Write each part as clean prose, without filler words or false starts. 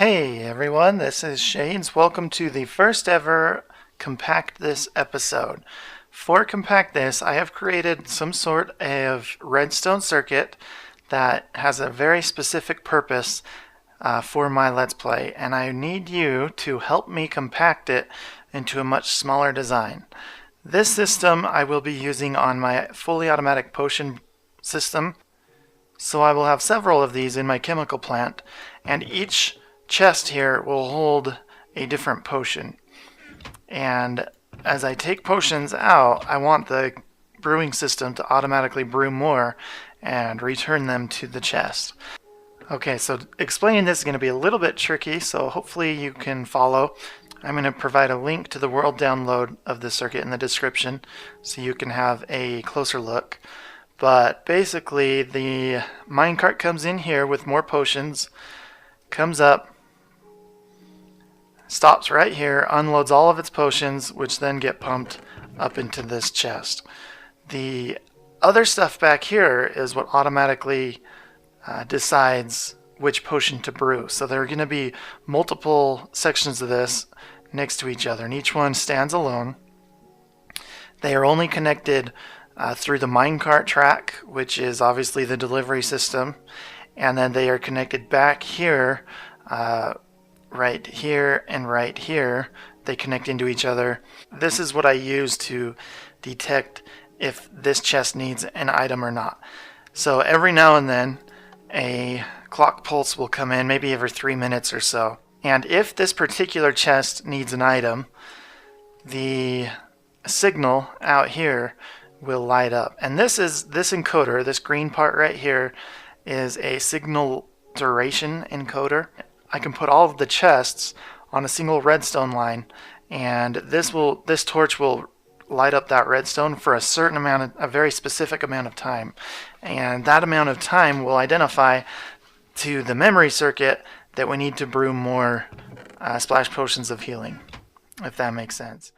Hey everyone, this is Shades. Welcome to the first ever Compact This episode. For Compact This, I have created some sort of redstone circuit that has a very specific purpose for my Let's Play, and I need you to help me compact it into a much smaller design. This system I will be using on my fully automatic potion system, so I will have several of these in my chemical plant, and each chest here will hold a different potion. And as I take potions out, I want the brewing system to automatically brew more and return them to the chest. Okay, so explaining this is going to be a little bit tricky, so hopefully you can follow. I'm going to provide a link to the world download of the circuit in the description so you can have a closer look. But basically the minecart comes in here with more potions, comes up, stops right here, unloads all of its potions, which then get pumped up into this chest. The other stuff back here is what automatically decides which potion to brew. So there are going to be multiple sections of this next to each other, and each one stands alone. They are only connected through the minecart track, which is obviously the delivery system, and then they are connected back here, right here and right here. They connect into each other. This is what I use to detect if this chest needs an item or not. So every now and then a clock pulse will come in, maybe every 3 minutes or so. And if this particular chest needs an item, the signal out here will light up. And this encoder, this green part right here, is a signal duration encoder. I can put all of the chests on a single redstone line, and this torch will light up that redstone for a very specific amount of time, and that amount of time will identify to the memory circuit that we need to brew more splash potions of healing, if that makes sense.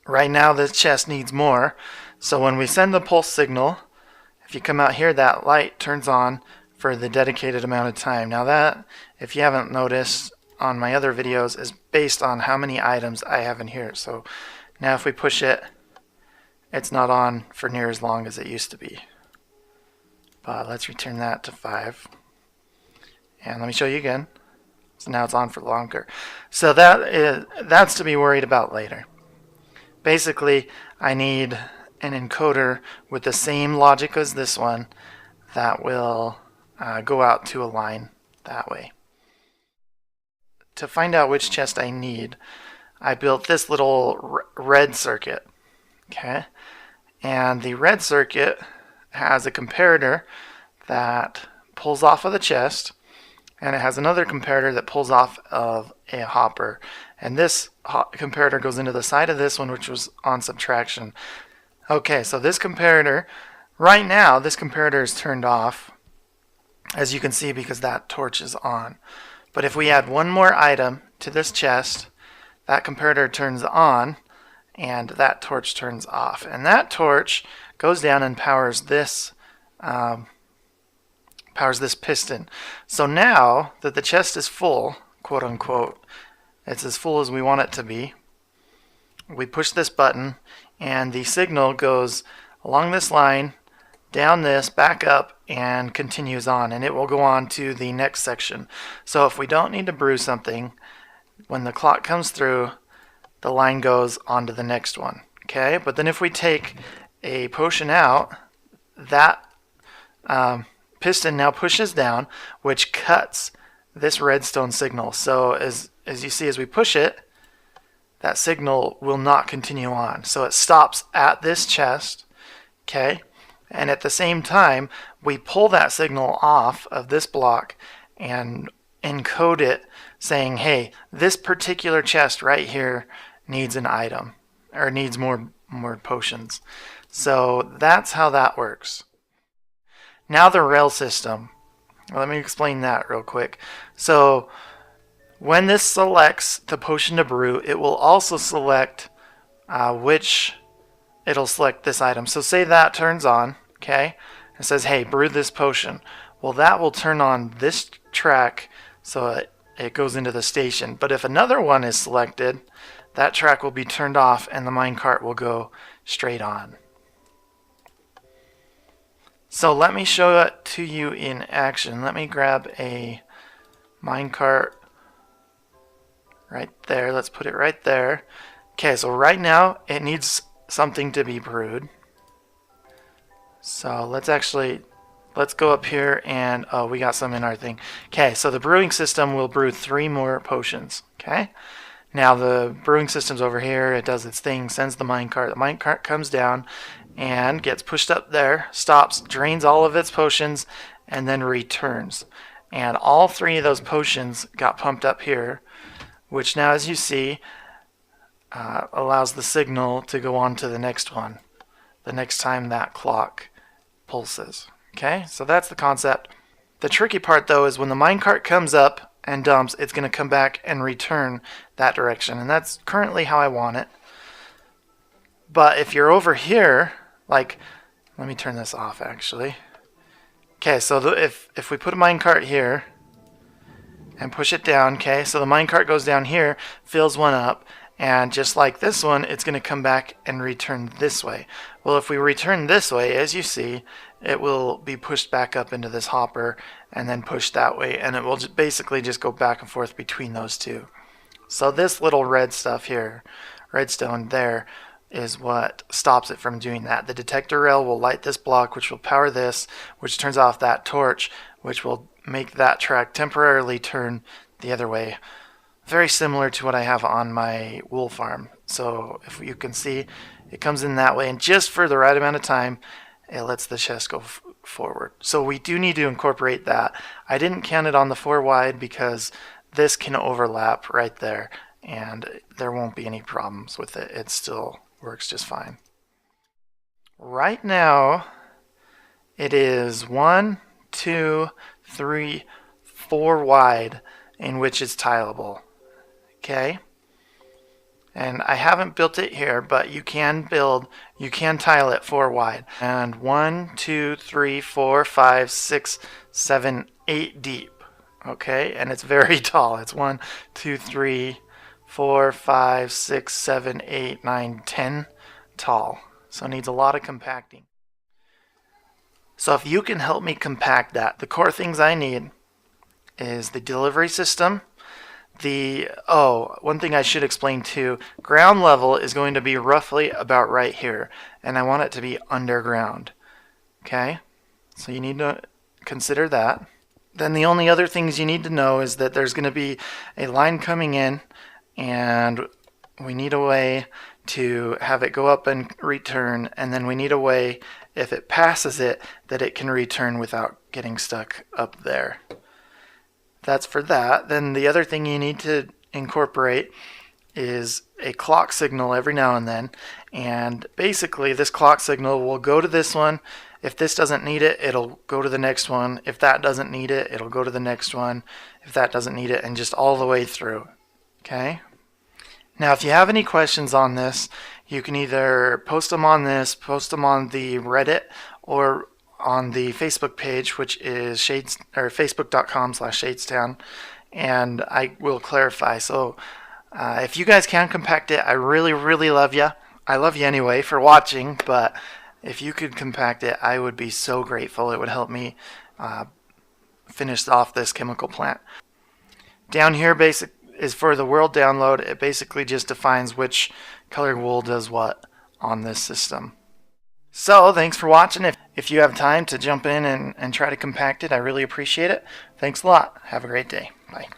Right now this chest needs more, so when we send the pulse signal, if you come out here, that light turns on for the dedicated amount of time. Now that, if you haven't noticed on my other videos, is based on how many items I have in here. So now if we push it, it's not on for near as long as it used to be. But let's return that to 5. And let me show you again. So now it's on for longer. So that's to be worried about later. Basically, I need an encoder with the same logic as this one that will go out to a line that way. To find out which chest I need, I built this little red circuit. Okay, and the red circuit has a comparator that pulls off of the chest, and it has another comparator that pulls off of a hopper. And this comparator goes into the side of this one, which was on subtraction. Okay, so this comparator, right now, this comparator is turned off, as you can see, because that torch is on. But if we add one more item to this chest, that comparator turns on, and that torch turns off. And that torch goes down and powers this piston. So now that the chest is full, quote unquote, it's as full as we want it to be, we push this button, and the signal goes along this line, down this, back up, and continues on, and it will go on to the next section. So if we don't need to brew something, when the clock comes through, the line goes on to the next one. Okay, but then if we take a potion out, that piston now pushes down, which cuts this redstone signal. So as you see, as we push it, that signal will not continue on. So it stops at this chest. Okay, and at the same time, we pull that signal off of this block and encode it, saying, hey, this particular chest right here needs an item, or needs more potions. So that's how that works. Now the rail system. Let me explain that real quick. So when this selects the potion to brew, it will also select it'll select this item. So say that turns on, okay? It says, hey, brew this potion. Well, that will turn on this track so it goes into the station. But if another one is selected, that track will be turned off and the minecart will go straight on. So let me show it to you in action. Let me grab a minecart right there. Let's put it right there. Okay, so right now it needs something to be brewed. So let's go up here and, oh, we got some in our thing. Okay, so the brewing system will brew 3 more potions. Okay, now the brewing system's over here. It does its thing, sends the minecart. The minecart comes down and gets pushed up there, stops, drains all of its potions, and then returns. And all 3 of those potions got pumped up here, which now, as you see, allows the signal to go on to the next one, the next time that clock pulses. Okay, so that's the concept. The tricky part, though, is when the minecart comes up and dumps, it's going to come back and return that direction, and that's currently how I want it. But if you're over here, like, let me turn this off actually. Okay, so if we put a minecart here and push it down, okay, so the minecart goes down here, fills one up, and just like this one, it's going to come back and return this way. Well, if we return this way, as you see, it will be pushed back up into this hopper and then pushed that way, and it will basically just go back and forth between those two. So this little red stuff here, redstone there, is what stops it from doing that. The detector rail will light this block, which will power this, which turns off that torch, which will make that track temporarily turn the other way. Very similar to what I have on my wool farm. So if you can see, it comes in that way, and just for the right amount of time, it lets the chest go forward. So we do need to incorporate that. I didn't count it on the 4 wide because this can overlap right there, and there won't be any problems with it. It still works just fine. Right now, it is 1, 2, 3, 4 wide in which it's tileable. Okay? And I haven't built it here, but you can tile it 4 wide. And 1, 2, 3, 4, 5, 6, 7, 8 deep. Okay? And it's very tall. It's 1, 2, 3, 4, 5, 6, 7, 8, 9, 10 tall. So it needs a lot of compacting. So if you can help me compact that, the core things I need is the delivery system. One thing I should explain too, ground level is going to be roughly about right here, and I want it to be underground. Okay? So you need to consider that. Then the only other things you need to know is that there's going to be a line coming in, and we need a way to have it go up and return, and then we need a way, if it passes it, that it can return without getting stuck up there. That's for that. Then the other thing you need to incorporate is a clock signal every now and then, and basically this clock signal will go to this one. If this doesn't need it, it'll go to the next one. If that doesn't need it, it'll go to the next one. If that doesn't need it, and just all the way through. Okay? Now, if you have any questions on this, you can either post them on post them on the Reddit, or on the Facebook page, which is facebook.com/Shadestown, and I will clarify. So if you guys can compact it, I really, really love you. I love you anyway for watching, but if you could compact it, I would be so grateful. It would help me finish off this chemical plant. Down here, basic is for the world download. It basically just defines which color wool does what on this system. So, thanks for watching. If you have time to jump in and try to compact it, I really appreciate it. Thanks a lot. Have a great day. Bye.